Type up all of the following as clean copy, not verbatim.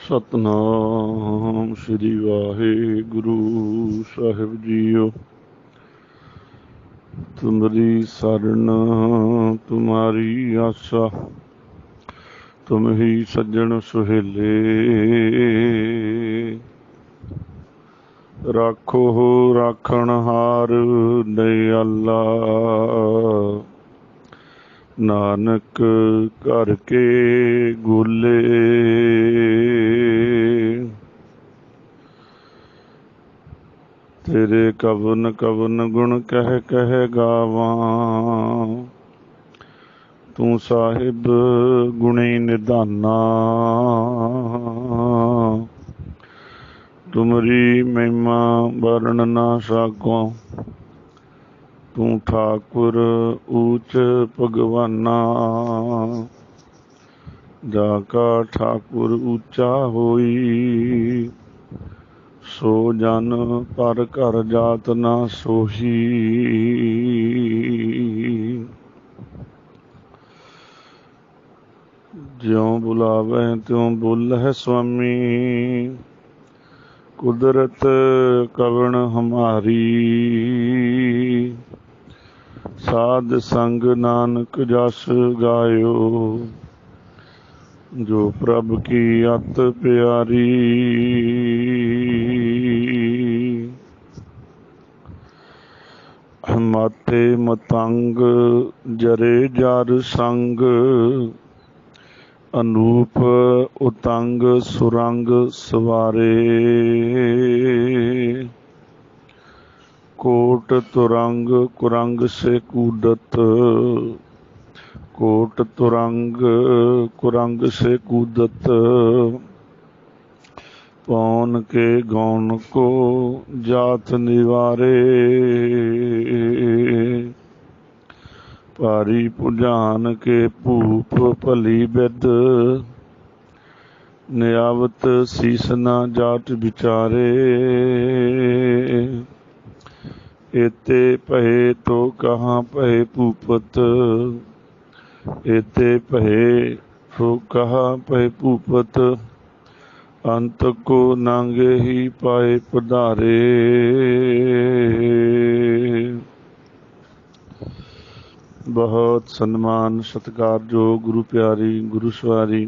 सतनाम श्री वाहिगुरु साहिब जीओ। तुमरी सरन तुम्हारी आसा, तुम ही सज्जन सुहेले। राखो राखणहार दयाला, नानक घर के गोले। तेरे कवन कवन गुण कह कह गावां, तू साहिब गुणी निधाना। तुमरी महिमा वर्ण ना साको, तू ठाकुर ऊच भगवाना। जाका ठाकुर ऊंचा होई, सो जन पर घर जात ना सोही। ज्यों बुलावे त्यों बोलह स्वामी, कुदरत कवण हमारी। साध संग नानक जस गायो, जो प्रभ की अत प्यारी। माते मतंग जरे जार संग, अनूप उतंग सुरंग सवारे। कोट तुरंग कुरंग से कूदत, कोट तुरंग कुरंग से कूदत। पौन के गौन को जात निवारे। पारी पुजान के भूप भली बिद, नियावत सीसना जाट बिचारे। एते पहे तो कहाँ पहे भूपत, एते पहे तो कहाँ पहे भूपत। अंत को नांगे ही पाए पधारे। बहुत सन्मान सत्कार जो गुरु प्यारी गुरु सवारी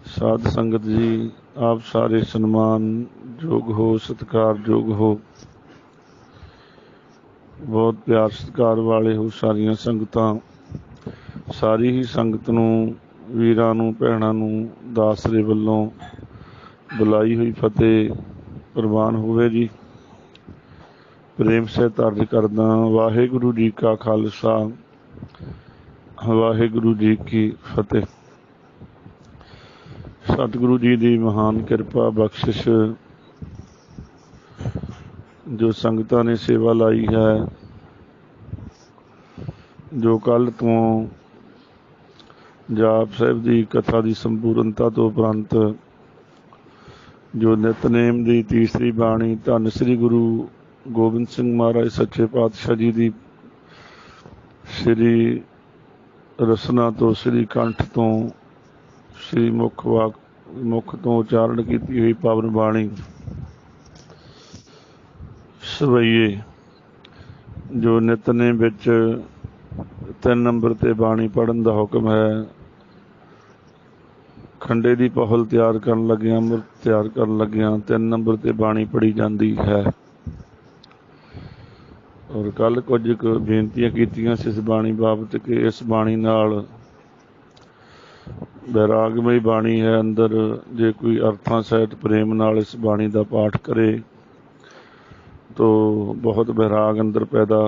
साध संगत जी, आप सारे सन्मान जोग हो, सत्कार जोग हो, बहुत प्यार सत्कार वाले हो सारियां संगतां। सारी ही संगत नूं, वीरां नूं, भैणां नूं दास दे वल्लों बुलाई हुई फतेह प्रवान होवे जी। प्रेम सहित अर्ज करदा, वाहिगुरु जी का खालसा, वाहिगुरु जी की फतेह। सतगुरु जी की महान किरपा बख्शिश, जो संगतां ने सेवा लाई है, जो कल तो जाप साहिब की कथा की संपूर्णता तो उपरंत जो नितनेम की तीसरी बाणी धन श्री गुरु गोबिंद सिंह महाराज सच्चे पातशाह जी की श्री रसना तो श्री कंठ तो श्री मुख तो उचारण की हुई पावन बाणी सवैये, जो नितनेम विच 3 नंबर ते बाणी पढ़न का हुक्म है। खंडे की पहल तैयार करन लगिया, अमृत तैयार करन लगिया 3 नंबर ते बाणी पढ़ी जाती है। और कल कुछ बेनतियां कीतियां इस बाणी बाबत कि इस बाणी नाल वैरागमई बाणी है, अंदर जे कोई अर्थां सहित प्रेम नाल इस बाणी का पाठ करे तो बहुत वैराग अंदर पैदा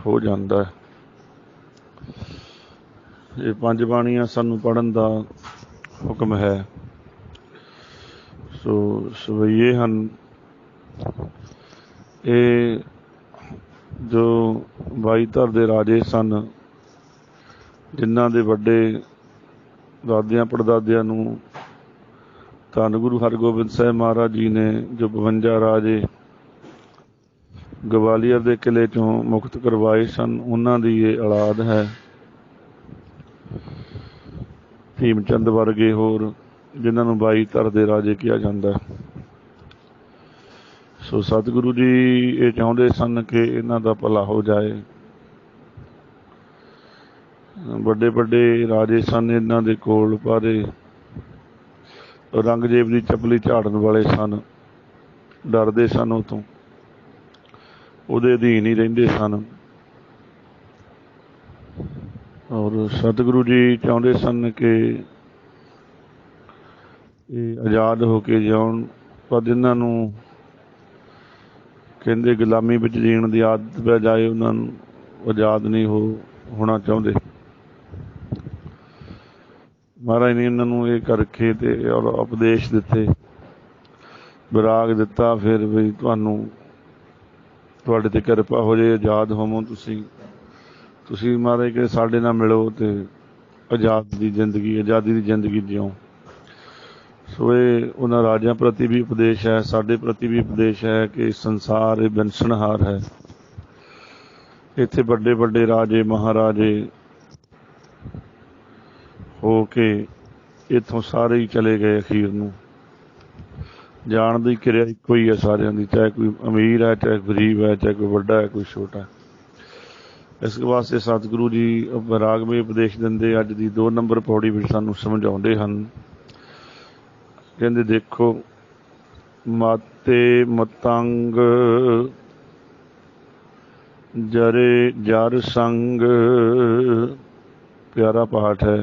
हो जाता है। ये 5 बाणियां सानू पढ़न का हुक्म है। सो सवैये हन ये जो बाईधर दे राजे सन, जिन्हां दे वड्डे दादियां पड़दादियां नूं धन गुरु हरगोबिंद साहिब महाराज जी ने जो 52 राजे गवालियर के किले चों मुक्त करवाए सन, उन्हां दी ये औलाद है। भीमचंद वर्गे होर जिन्हां नूं 22 धर दे राजे किया जाता है। सो सतगुरु जी ये चाहुंदे सन कि इन्हां दा भला हो जाए। बड़े बड़े राजे सन इन्हां दे कोल, पर रंगजेब की चपली झाड़न वाले सन, डरदे सन उतों, उहदे अधीन ही रहिंदे सन। और सतगुरु जी चाहुंदे सन कि आज़ाद होके जाउण, पर जिन्हां नूं कहते गुलामी विच जीण दी आदत पै जाए उन्होंने आज़ाद नहीं होना चाहते। महाराज ने इन्हों ये करके ते और उपदेश दिते, विराग दिता, फिर भी तुहानूं तुहाडे ते किरपा हो जाए, आज़ाद होवो तुसी महाराज के साडे नाल मिलो ते आज़ादी दी जिंदगी जियो। सो ये उन्हां राजियां प्रति भी उपदेश है, साडे प्रति भी उपदेश है कि संसार विंसणहार है। इत्थे बड़े बड़े राजे महाराजे हो के इत्थों सारे ही चले गए, अखीर नूं जाण दी किरिया इक्को ही है सारियां दी, चाहे कोई अमीर है, चाहे गरीब है, चाहे कोई वड्डा है, कोई छोटा है। इस वास्ते सतगुरु जी रागमय उपदेश दिंदे अज दी 2 नंबर पौड़ी विच सानूं समझाउंदे हन। कहंदे देखो, माते मतंग जरे जर संग, प्यारा पाठ है।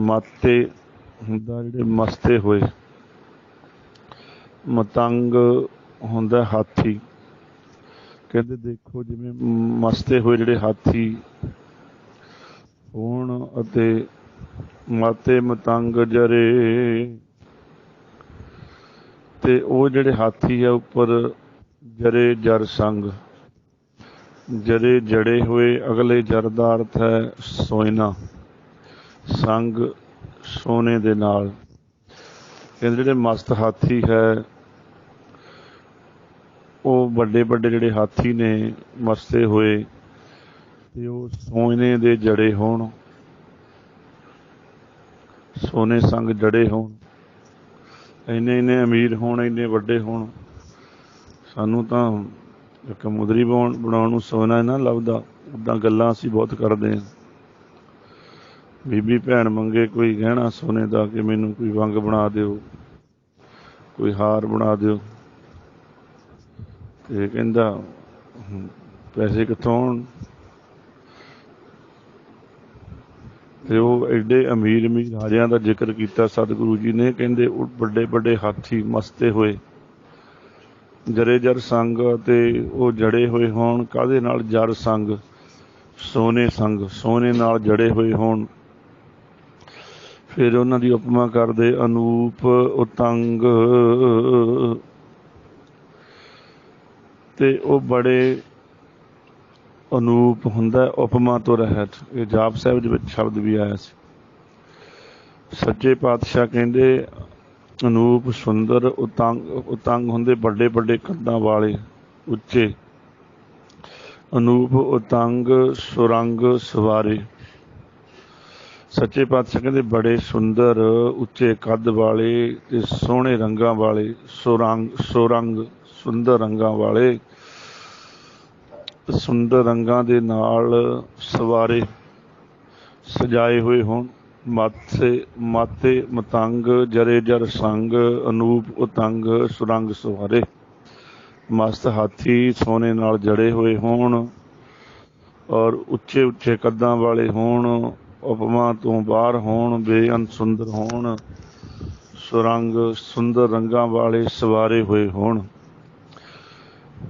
माते हुंदा जिहड़े मसते होए, मतंग हुंदा हाथी। कहंदे देखो जिवें मसते होए जिहड़े हाथी होण अते माते मतंग जरे, ते वो जिहड़े हाथी है उपर जरे जर संग, जरे जड़े हुए, अगले जर दा अर्थ है सोयना, संग सोने दे नाल। कहंदे जिहड़े मस्त हाथी है वो बड़े बड़े जिहड़े हाथी ने मसते होए ते वो सोने दे जड़े होण, सोने संग जड़े होण, इन्ने इन्ने अमीर होण, इन्ने वड्डे होण। सानू तां एक मुदरी बनाउण नूं सोना ना लभदा, उदां गल्लां असीं बहुत करदे हां। बीबी भैण मंगे कोई गहना सोने दा कि मैनूं कोई वंग बना दिओ, कोई हार बना दिओ, ते कहंदा पैसे कित्थों आउण। ते वो एडे अमीर अमीर राजियां दा जिक्र किया सतगुरु जी ने। कहंदे बड़े बड़े हाथी मसते होए, जरे जर संग, ते वो जड़े हुए होण काहदे नाल, जर संग सोने संग, सोने नाल जड़े हुए होण। फिर उन्हां दी उपमा करदे अनूप उतंग, ते वो बड़े अनूप हुंदा उपमा तो रहत। ये जाप साहिब दे विच शब्द भी आया सी। सच्चे पातशाह कहंदे अनूप सुंदर, उतंग हुंदे बड़े बड़े कद्दां वाले उच्चे, अनूप उतंग सुरंग सवारे। सच्चे पातशाह कहंदे बड़े सुंदर उच्चे कद वाले ते सोहणे रंगां वाले, सुरंग सुंदर रंगां वाले, सुंदर रंगां दे नाल सवारे सजाए हुए होण। माते मतंग जरे जर संग, अनूप उतंग सुरंग सवारे। मस्त हाथी सोने नाल जड़े हुए होण और उच्चे उच्चे कद्दां वाले होण, उपमा तो बाहर होण, बेअंत सुंदर होण, सुरंग सुंदर रंगां वाले सवारे हुए होण।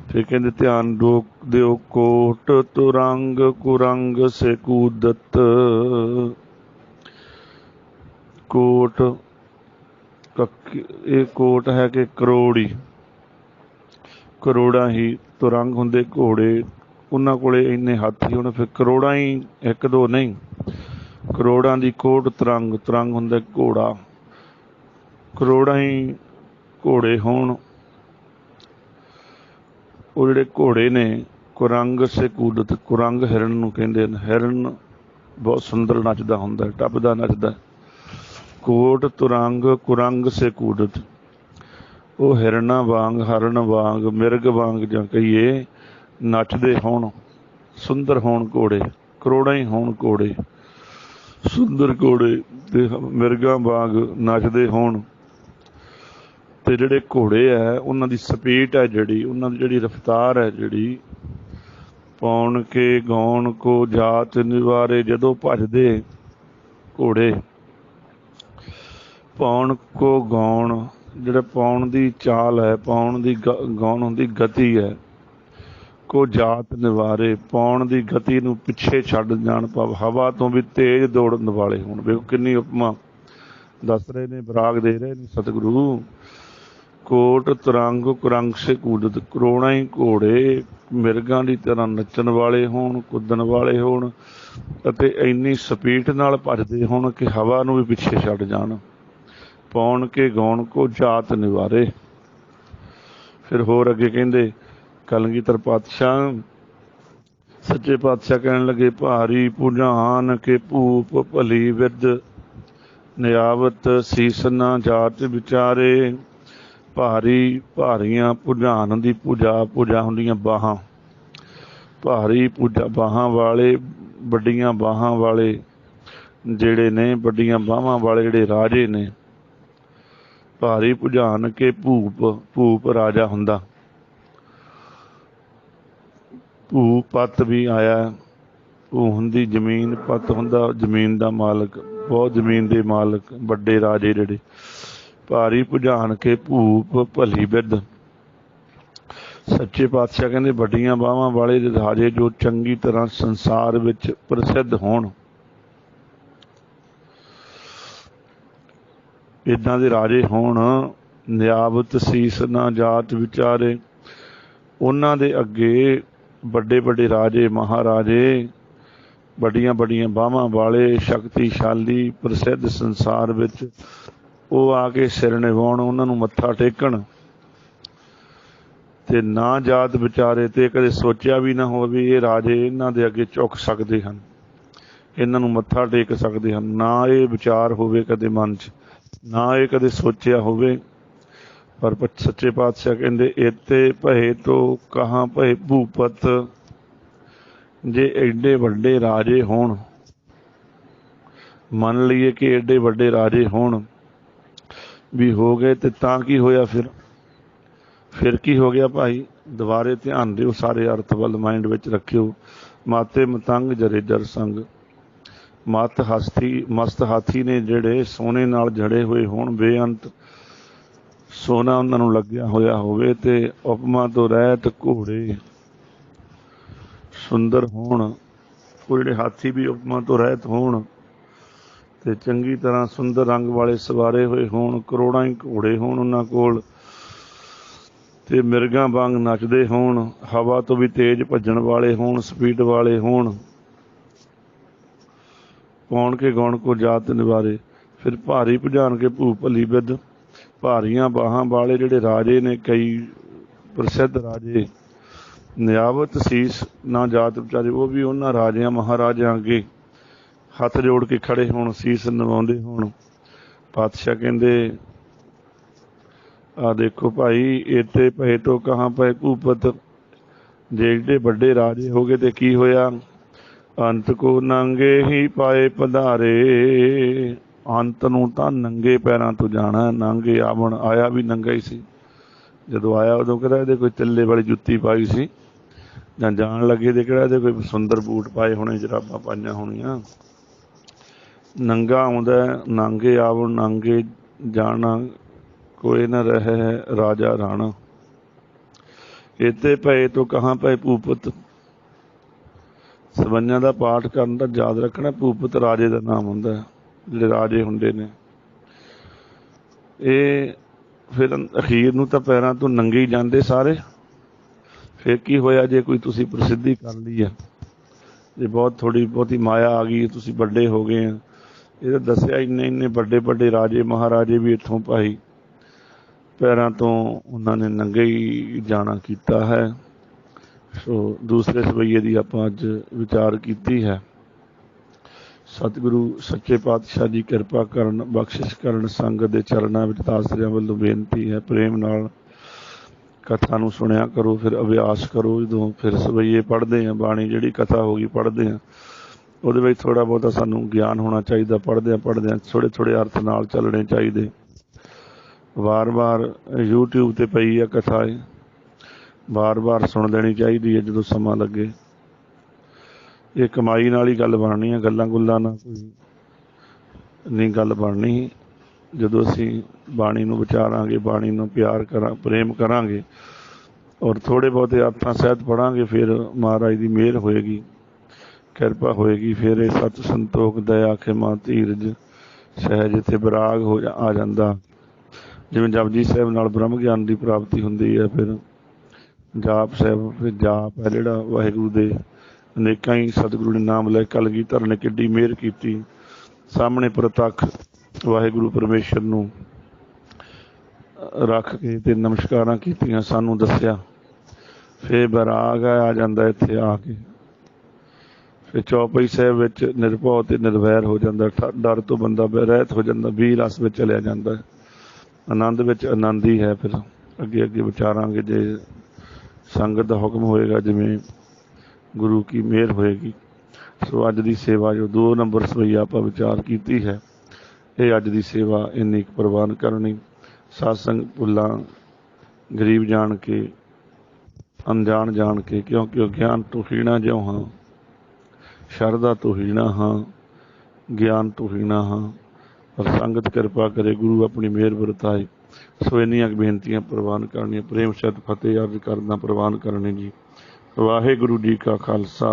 फिर कहंदे ध्यान दिओ, कोट तुरंग कुरंग से कूदत। कोट ये कोट है कि करोड़ा ही तुरंग हुंदे घोड़े, उन्हां कोले इन्ने हाथी होण, फिर करोड़ा ही, एक दो नहीं, करोड़ां दी कोट तुरंग, तुरंग हुंदा घोड़ा, करोड़ा ही घोड़े होण। वो जिहड़े घोड़े ने कुरंग से कूदत, कुरंग हिरन नूं कहंदे ने। हिरन बहुत सुंदर नचदा हुंदा, टपदा नचदा। कोट तुरंग कुरंग से कूदत। वो हिरना वांग हरण वांग मिर्ग वांग जां कहिए नचदे होण, सुंदर होण घोड़े, करोड़ां ही होण घोड़े, सुंदर घोड़े ते मिर्गां वांग नचदे होण। ते जिहड़े घोड़े है उन्हां दी स्पीड है जिहड़ी, उन्हां दी जिहड़ी रफ्तार है जिहड़ी, पौण के गौण को जात निवारे। जदों भजदे घोड़े, पौण को गौण, जिहड़ा पौण दी चाल है, पौण दी गौण हुंदी गति है, को जात निवारे, पौण दी गति नूं पिछे छड्ड जाण, भाव हवा तो भी तेज दौड़न वाले होण। ਵੇਖੋ किन्नी उपमा दस रहे ने, बराग दे रहे ने सतगुरु। कोट तुरंग कुरंग से कूदत, करोड़ां ही घोड़े मिर्गां ਦੀ तरह नचण वाले होण, कुदण वाले होण ਅਤੇ ਇੰਨੀ ਸਪੀਡ ਨਾਲ ਭੱਜਦੇ ਹੋਣ ਕਿ ਹਵਾ ਨੂੰ ਵੀ ਪਿੱਛੇ ਛੱਡ ਜਾਣ। ਪੌਣ ਕੇ ਗੌਣ ਕੋ ਜਾਤ ਨਿਵਾਰੇ। ਫਿਰ ਹੋਰ ਅੱਗੇ ਕਹਿੰਦੇ ਕਲਗੀਧਰ ਪਾਤਸ਼ਾਹ, ਸੱਚੇ ਪਾਤਸ਼ਾਹ ਕਹਿਣ ਲੱਗੇ, ਭਾਰੀ ਭੁਜਾਨ ਕੇ ਭੂਪ ਭਲੀ ਵਿਦ ਨਿਆਵਤ ਸੀਸ ਨਾ ਜਾਤ ਵਿਚਾਰੇ। ਭਾਰੀ ਭਾਰੀਆਂ ਭੁਜਾਨ ਦੀ ਭੁਜਾ ਹੁੰਦੀਆਂ ਬਾਹਾਂ, ਭਾਰੀ ਭੁਜਾ ਬਾਹਾਂ ਵਾਲੇ, ਵੱਡੀਆਂ ਬਾਹਾਂ ਵਾਲੇ ਜਿਹੜੇ ਨੇ, ਵੱਡੀਆਂ ਬਾਹਾਂ ਵਾਲੇ ਜਿਹੜੇ ਰਾਜੇ ਨੇ। ਭਾਰੀ ਭੁਜਾਨ ਕੇ ਭੂਪ, ਭੂਪ ਰਾਜਾ ਹੁੰਦਾ, ਭੂ ਪੱਤ ਵੀ ਆਇਆ, ਭੂ ਹੁੰਦੀ ਜ਼ਮੀਨ, ਪੱਤ ਹੁੰਦਾ ਜ਼ਮੀਨ ਦਾ ਮਾਲਕ, ਬਹੁਤ ਜ਼ਮੀਨ ਦੇ ਮਾਲਕ ਵੱਡੇ ਰਾਜੇ ਜਿਹੜੇ। ਭਾਰੀ ਭੁਜਾਨ ਕੇ ਭੂਪ ਭਲੀ ਬਿੱਦ। ਸੱਚੇ ਪਾਤਸ਼ਾਹ ਕਹਿੰਦੇ ਵੱਡੀਆਂ ਬਾਹਾਂ ਵਾਲੇ ਰਾਜੇ ਜੋ ਚੰਗੀ ਤਰ੍ਹਾਂ ਸੰਸਾਰ ਵਿੱਚ ਪ੍ਰਸਿੱਧ ਹੋਣ, ਇੱਦਾਂ ਦੇ ਰਾਜੇ ਹੋਣ। ਨਿਆਵਤ ਸੀਸ ਨਾ ਜਾਤ ਵਿਚਾਰੇ। ਉਹਨਾਂ ਦੇ ਅੱਗੇ ਵੱਡੇ ਵੱਡੇ ਰਾਜੇ, ਮਹਾਰਾਜੇ, ਵੱਡੀਆਂ ਵੱਡੀਆਂ ਬਾਹਾਂ ਵਾਲੇ, ਸ਼ਕਤੀਸ਼ਾਲੀ, ਪ੍ਰਸਿੱਧ ਸੰਸਾਰ ਵਿੱਚ, ਉਹ ਆ ਕੇ ਸਿਰ ਨਿਵਾਉਣ, ਉਹਨਾਂ ਨੂੰ ਮੱਥਾ ਟੇਕਣ। ਤੇ ਨਾ ਜਾਤ ਵਿਚਾਰੇ, ਤੇ ਕਦੇ ਸੋਚਿਆ ਵੀ ਨਾ ਹੋਵੇ ਇਹ ਰਾਜੇ ਇਹਨਾਂ ਦੇ ਅੱਗੇ ਝੁਕ ਸਕਦੇ ਹਨ, ਇਹਨਾਂ ਨੂੰ ਮੱਥਾ ਟੇਕ ਸਕਦੇ ਹਨ। ਨਾ ਇਹ ਵਿਚਾਰ ਹੋਵੇ ਕਦੇ ਮਨ 'ਚ, ਨਾ ਇਹ ਕਦੇ ਸੋਚਿਆ ਹੋਵੇ। ਪਰ ਸੱਚੇ ਪਾਤਸ਼ਾਹ ਕਹਿੰਦੇ ਇੱਥੇ ਭਏ ਤੋਂ ਕਹਾਂ ਭਏ ਭੂਪਤ। ਜੇ ਐਡੇ ਵੱਡੇ ਰਾਜੇ ਹੋਣ, ਮੰਨ ਲਈਏ ਕਿ ਐਡੇ ਵੱਡੇ ਰਾਜੇ ਹੋਣ ਵੀ ਹੋ ਗਏ, ਤੇ ਤਾਂ ਕੀ ਹੋਇਆ ਫਿਰ ਕੀ ਹੋ ਗਿਆ ਭਾਈ? ਦੁਬਾਰੇ ਧਿਆਨ ਦਿਓ, ਸਾਰੇ ਅਰਥ ਵੱਲ ਮਾਈਂਡ ਵਿੱਚ ਰੱਖਿਓ। ਮਾਤੇ ਮਤੰਗ ਜਰੇ ਜਰ ਸੰਗ। ਮਸਤ ਹਾਥੀ ਨੇ ਜਿਹੜੇ ਸੋਨੇ ਨਾਲ ਜੜੇ ਹੋਏ ਹੋਣ, ਬੇਅੰਤ ਸੋਨਾ ਉਹਨਾਂ ਨੂੰ ਲੱਗਿਆ ਹੋਇਆ ਹੋਵੇ, ਤੇ ਉਪਮਾ ਤੋਂ ਰਹਿਤ ਘੋੜੇ ਸੁੰਦਰ ਹੋਣ। ਉਹ ਜਿਹੜੇ ਹਾਥੀ ਵੀ ਉਪਮਾ ਤੋਂ ਰਹਿਤ ਹੋਣ ਤੇ ਚੰਗੀ ਤਰ੍ਹਾਂ ਸੁੰਦਰ ਰੰਗ ਵਾਲੇ ਸਵਾਰੇ ਹੋਏ ਹੋਣ, ਕਰੋੜਾਂ ਹੀ ਘੋੜੇ ਹੋਣ ਉਹਨਾਂ ਕੋਲ, ਤੇ ਮਿਰਗਾਂ ਵਾਂਗ ਨੱਚਦੇ ਹੋਣ, ਹਵਾ ਤੋਂ ਵੀ ਤੇਜ਼ ਭੱਜਣ ਵਾਲੇ ਹੋਣ, ਸਪੀਡ ਵਾਲੇ ਹੋਣ। ਪੌਣ ਕੇ ਗੌਣ ਕੋ ਜਾਤ ਨਿਵਾਰੇ। ਫਿਰ ਭਾਰੀ ਭੁਜਾਨ ਕੇ ਭੂ ਭਲੀ ਬਿੱਦ। ਭਾਰੀਆਂ ਬਾਹਾਂ ਵਾਲੇ ਜਿਹੜੇ ਰਾਜੇ ਨੇ, ਕਈ ਪ੍ਰਸਿੱਧ ਰਾਜੇ, ਨਿਆਵਤ ਸੀਸ ਨਾ ਜਾਤ ਵਿਚਾਰੇ, ਉਹ ਵੀ ਉਹਨਾਂ ਰਾਜਿਆਂ ਮਹਾਰਾਜਿਆਂ ਅੱਗੇ ਹੱਥ ਜੋੜ ਕੇ ਖੜੇ ਹੋਣ, ਸੀਸ ਨਿਵਾਉਂਦੇ ਹੋਣ। ਪਾਤਸ਼ਾਹ ਕਹਿੰਦੇ ਆ ਦੇਖੋ ਭਾਈ, ਇੱਥੇ ਪਏ ਤੋਂ ਕਹਾਂ ਪਏ ਭੂਪਤ। ਜੇ ਏਡੇ ਵੱਡੇ ਰਾਜੇ ਹੋ ਗਏ ਤੇ ਕੀ ਹੋਇਆ? ਅੰਤ ਕੋ ਨੰਗੇ ਹੀ ਪਾਏ ਪਧਾਰੇ। ਅੰਤ ਨੂੰ ਤਾਂ ਨੰਗੇ ਪੈਰਾਂ ਤੋਂ ਜਾਣਾ। ਨੰਗੇ ਆਵਣ, ਆਇਆ ਵੀ ਨੰਗਾ ਹੀ ਸੀ। ਜਦੋਂ ਆਇਆ ਉਦੋਂ ਕਿਹੜਾ ਇਹਦੇ ਕੋਈ ਤਿੱਲੇ ਵਾਲੀ ਜੁੱਤੀ ਪਾਈ ਸੀ, ਜਾਂ ਜਾਣ ਲੱਗੇ ਤੇ ਕਿਹੜਾ ਇਹਦੇ ਕੋਈ ਸੁੰਦਰ ਬੂਟ ਪਾਏ ਹੋਣੇ, ਜਰਾਬਾਂ ਪਾਈਆਂ ਹੋਣੀਆਂ। ਨੰਗਾ ਆਉਂਦਾ, ਨਾਂਗੇ ਆਵਣ ਨਾਂਗੇ ਜਾਣਾ, ਕੋਈ ਨਾ ਰਹਿ ਰਾਜਾ ਰਾਣਾ। ਇੱਥੇ ਪਏ ਤੋਂ ਕਹਾਂ ਪਏ ਭੂਪਤ। ਸਵੰਜਾਂ ਦਾ ਪਾਠ ਕਰਨ ਦਾ ਯਾਦ ਰੱਖਣਾ, ਭੂਪਤ ਰਾਜੇ ਦਾ ਨਾਮ ਹੁੰਦਾ, ਜਿਹੜੇ ਰਾਜੇ ਹੁੰਦੇ ਨੇ। ਇਹ ਫਿਰ ਅਖੀਰ ਨੂੰ ਤਾਂ ਪੈਰਾਂ ਤੋਂ ਨੰਗੇ ਹੀ ਜਾਂਦੇ ਸਾਰੇ। ਫਿਰ ਕੀ ਹੋਇਆ ਜੇ ਕੋਈ ਤੁਸੀਂ ਪ੍ਰਸਿੱਧੀ ਕਰ ਲਈ ਆ, ਜੇ ਬਹੁਤ ਥੋੜ੍ਹੀ ਬਹੁਤੀ ਮਾਇਆ ਆ ਗਈ, ਤੁਸੀਂ ਵੱਡੇ ਹੋ ਗਏ ਆ। ਇਹ ਤਾਂ ਦੱਸਿਆ ਇੰਨੇ ਵੱਡੇ ਵੱਡੇ ਰਾਜੇ ਮਹਾਰਾਜੇ ਵੀ ਇੱਥੋਂ ਭਾਈ ਪੈਰਾਂ ਤੋਂ ਉਹਨਾਂ ਨੇ ਨੰਗੇ ਹੀ ਜਾਣਾ ਕੀਤਾ ਹੈ। ਸੋ ਦੂਸਰੇ ਸਵਈਏ ਦੀ ਆਪਾਂ ਅੱਜ ਵਿਚਾਰ ਕੀਤੀ ਹੈ। सतगुरु सच्चे पातशाह जी किरपा करन, बख्शिश करन। संगत दे चरणां विच दासरियां वल्लों बेनती है, प्रेम नाल कथा नूं सुनिया करो, फिर अभ्यास करो। जदों फिर सवैये पढ़ते हैं, बाणी जिहड़ी कथा हो गई पढ़ते हैं, ਉਹਦੇ ਵਿੱਚ थोड़ा बहुता सानू ज्ञान होना चाहिए। पढ़दे थोड़े थोड़े अर्थ नाल चलने चाहिए। बार बार यूट्यूब ते पई है कथा, बार बार सुन लेनी चाहिए है जो समा लगे। ये कमाई नाल ही गल बननी है, गल्लां गुल्लां नाल कोई नहीं गल बननी। जो असी बाणी नूं विचारांगे, बाणी नूं प्यार करा प्रेम करांगे और थोड़े बहुते अर्थां सहित पढ़ांगे, फिर महाराज की मेहर होएगी, किरपा होएगी। फिर ये सत संतोख दया खिमा धीरज सहज इत्थे विराग हो आ जाता। जिवें जपजी साहिब नाल ब्रह्म ज्ञान की प्राप्ति हुंदी है, फिर जाप साहिब, फिर जाप है जिहड़ा वाहिगुरू दे अनेकां ही सतगुरु ने नाम लै। कलगीधर ने किड्डी मेहर कीती, सामने प्रतख वाहिगुरू परमेश्वर नूं रख के ते नमस्कारां कीतियां, सानूं दस्सिया। फिर विराग आ जाता इत्थे आके। फिर चौपाई साहिब विच निरभौ ते निर्वैर हो जाता, डर तो बंदा रहत हो जाता, बीर रस में चलिया जाता है, आनंद विच आनंद ही है। फिर अगे अगे विचारांगे, जे संगत का हुक्म होएगा, जिवें गुरु की मेहर होएगी। सो अज की सेवा जो 2 नंबर सवैया आपां विचार कीती है, ये अज की सेवा इन्नी प्रवान करनी। सत्संग भुल्लां गरीब जान के, अनजान जान के, क्योंकि ज्ञान तो हीणा ज्यों हाँ, शरदा तो हीणा हाँ, ज्ञान तो हीणा हाँ। पर संगत किरपा करे, गुरु अपनी मेहर वरताए। सो इन्नियां बेनतियां प्रवान करनियां। प्रेम सहित फतेह अर्ज करना प्रवान करनी जी। वाहिगुरू जी का खालसा,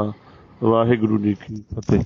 वाहिगुरू जी की फतेह।